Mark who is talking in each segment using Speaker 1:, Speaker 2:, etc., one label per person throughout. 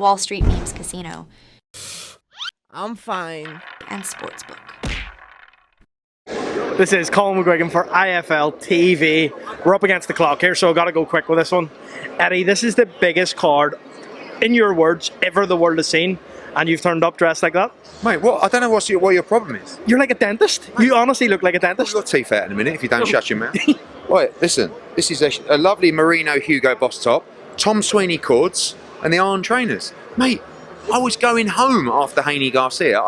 Speaker 1: Wall Street Memes Casino,
Speaker 2: I'm fine.
Speaker 1: and Sportsbook.
Speaker 3: This is Colm McGuigan for IFLTV. We're up against the clock here, so I've got to go quick with this one. Eddie, this is the biggest card, in your words, ever the world has seen, and you've turned up dressed like that?
Speaker 4: Mate, what? I don't know what your problem is.
Speaker 3: You're like a dentist. You honestly look like a dentist.
Speaker 4: Pull your teeth out in a minute if you don't shut your mouth. Right, listen, this is a lovely Merino Hugo Boss top, Tom Sweeney cords, and the Arn trainers. Mate, I was going home after Haney Garcia.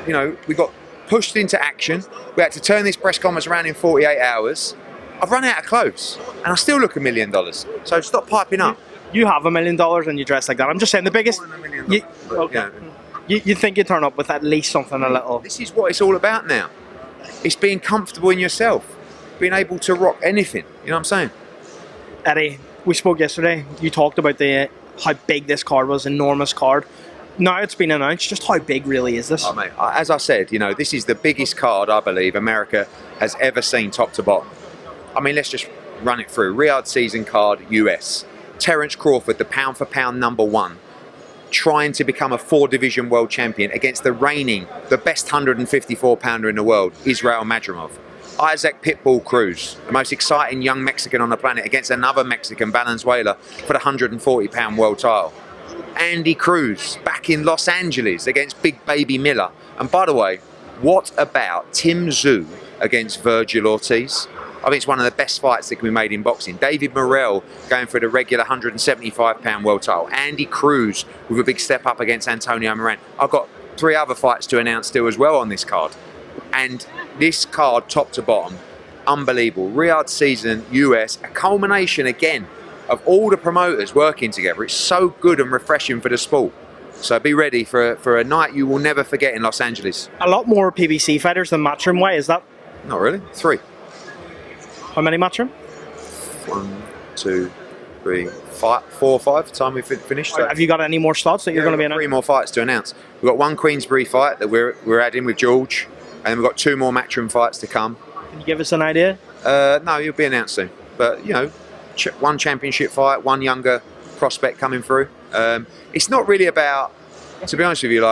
Speaker 4: We got pushed into action. We had to turn this press conference around in 48 hours. I've run out of clothes, and I still look $1 million. So stop piping up.
Speaker 3: You have $1 million and you dress like that. I'm just saying the biggest. You think you turn up with at least something a little.
Speaker 4: This is what it's all about now. It's being comfortable in yourself, being able to rock anything. You know what I'm saying?
Speaker 3: Eddie, we spoke yesterday. You talked about how big this card was, enormous card. Now it's been announced. Just how big really is this?
Speaker 4: Oh, mate, as I said, this is the biggest card I believe America has ever seen, top to bottom. I mean, let's just run it through. Riyadh season card, US. Terence Crawford, the pound for pound #1, trying to become a 4-division world champion against the best 154 pounder in the world, Israel Madrimov. Isaac Pitbull Cruz, the most exciting young Mexican on the planet, against another Mexican, Valenzuela, for the 140 pound world title. Andy Cruz back in Los Angeles against Big Baby Miller. And by the way, what about Tim Tszyu against Virgil Ortiz? I think it's one of the best fights that can be made in boxing. David Morrell going for the regular 175 pound world title. Andy Cruz with a big step up against Antonio Moran. I've got 3 other fights to announce still as well on this card. And this card, top to bottom, unbelievable. Riyadh season, US, a culmination again of all the promoters working together. It's so good and refreshing for the sport. So be ready for a night you will never forget in Los Angeles.
Speaker 3: A lot more PBC fighters than Matchroom weight, is that?
Speaker 4: Not really, 3.
Speaker 3: How many Matchroom?
Speaker 4: 1, 2, 3, 4 or 5 time we've finished. So
Speaker 3: Have you got any more slots that you're going to be announcing?
Speaker 4: 3 more fights to announce. We've got 1 Queensbury fight that we're adding with George, and then we've got 2 more Matchroom fights to come.
Speaker 3: Can you give us an idea?
Speaker 4: No, you'll be announced soon. But 1 championship fight, 1 younger prospect coming through. It's not really about, to be honest with you,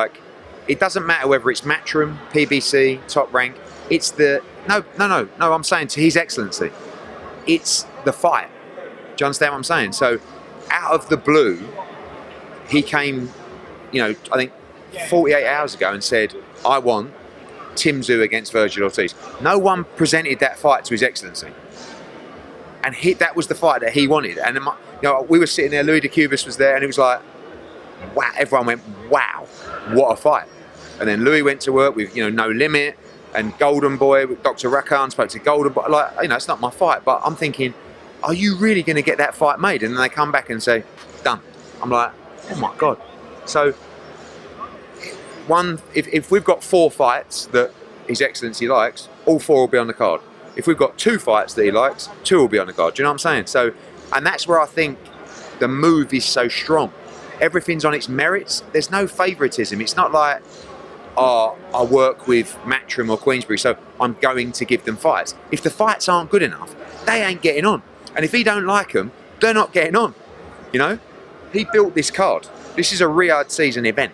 Speaker 4: it doesn't matter whether it's Matchroom, PBC, top rank. It's no, I'm saying to His Excellency. It's the fight. Do you understand what I'm saying? So, out of the blue, he came, I think 48 hours ago and said, I want Tim Tszyu against Virgil Ortiz. No one presented that fight to His Excellency. And that was the fight that he wanted. And we were sitting there, Louis de Cubas was there, and he was like, wow. Everyone went, wow, what a fight. And then Louis went to work with, No Limit, and Golden Boy, with Dr. Rakan spoke to Golden Boy. It's not my fight, but I'm thinking, are you really going to get that fight made? And then they come back and say, done. I'm like, oh my God. So, if we've got 4 fights that His Excellency likes, all 4 will be on the card. If we've got 2 fights that he likes, 2 will be on the card. Do you know what I'm saying? So, and that's where I think the move is so strong. Everything's on its merits. There's no favouritism. It's not like, I work with Matchroom or Queensbury, so I'm going to give them fights. If the fights aren't good enough, they ain't getting on. And if he don't like them, they're not getting on. He built this card. This is a Riyadh season event.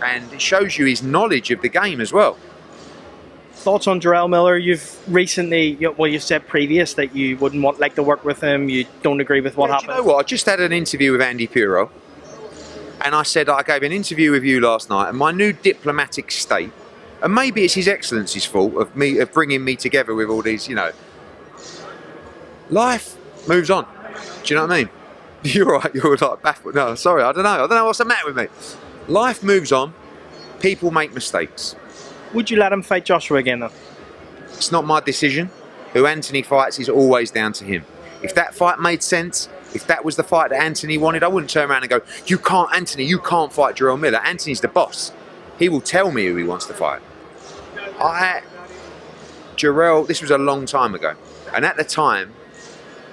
Speaker 4: And it shows you his knowledge of the game as well.
Speaker 3: Thoughts on Jarrell Miller? You've recently, you said previous that you wouldn't like to work with him. You don't agree with what happened.
Speaker 4: Do you know what? I just had an interview with Andy Puro. And I said, I gave an interview with you last night, and my new diplomatic state, and maybe it's His Excellency's fault of bringing me together with all these, life moves on. Do you know what I mean? You're right, you're like baffled. No, sorry, I don't know what's the matter with me. Life moves on, people make mistakes.
Speaker 3: Would you let him fight Joshua again then?
Speaker 4: It's not my decision. Who Anthony fights is always down to him. If that fight made sense, if that was the fight that Anthony wanted, I wouldn't turn around and go, you can't fight Jarrell Miller. Anthony's the boss. He will tell me who he wants to fight. Jarrell, this was a long time ago. And at the time,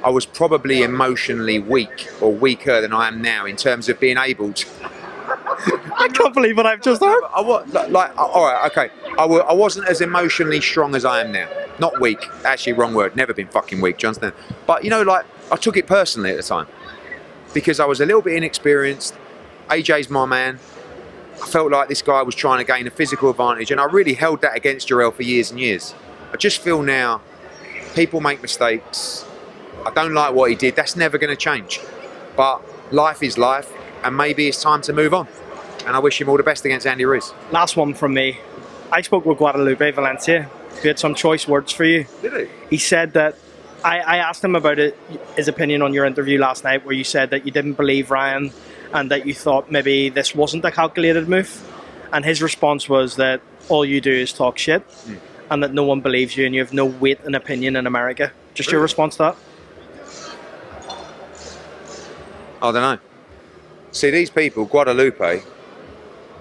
Speaker 4: I was probably emotionally weak or weaker than I am now in terms of being able to...
Speaker 3: I can't believe what I've just heard.
Speaker 4: All right, okay. I wasn't as emotionally strong as I am now. Not weak. Actually, wrong word. Never been fucking weak, do you understand? But, I took it personally at the time. Because I was a little bit inexperienced. AJ's my man. I felt like this guy was trying to gain a physical advantage, and I really held that against Jarrell for years and years. I just feel now, people make mistakes. I don't like what he did. That's never going to change. But life is life, and maybe it's time to move on. And I wish him all the best against Andy Ruiz.
Speaker 3: Last one from me. I spoke with Guadalupe Valencia, who had some choice words for you.
Speaker 4: Did he?
Speaker 3: He said that, I asked him about his opinion on your interview last night, where you said that you didn't believe Ryan and that you thought maybe this wasn't a calculated move. And his response was that all you do is talk shit and that no one believes you and you have no weight and opinion in America. Just your response to that?
Speaker 4: I don't know. See, these people, Guadalupe,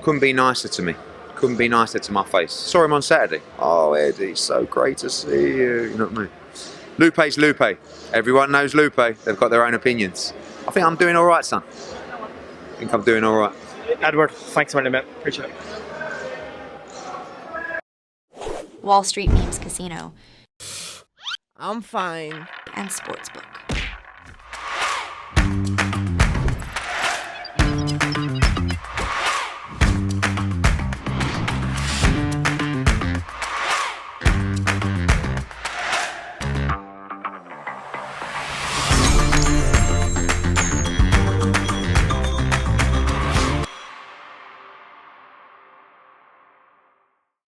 Speaker 4: couldn't be nicer to me. Couldn't be nicer to my face. Saw him on Saturday. Oh, Eddie, so great to see you. You know what I mean? Lupe's Lupe. Everyone knows Lupe. They've got their own opinions. I think I'm doing all right, son. I think I'm doing all right.
Speaker 3: Edward, thanks very much. Appreciate it.
Speaker 1: Wall Street Memes Casino
Speaker 2: I'm fine.
Speaker 1: and Sportsbook.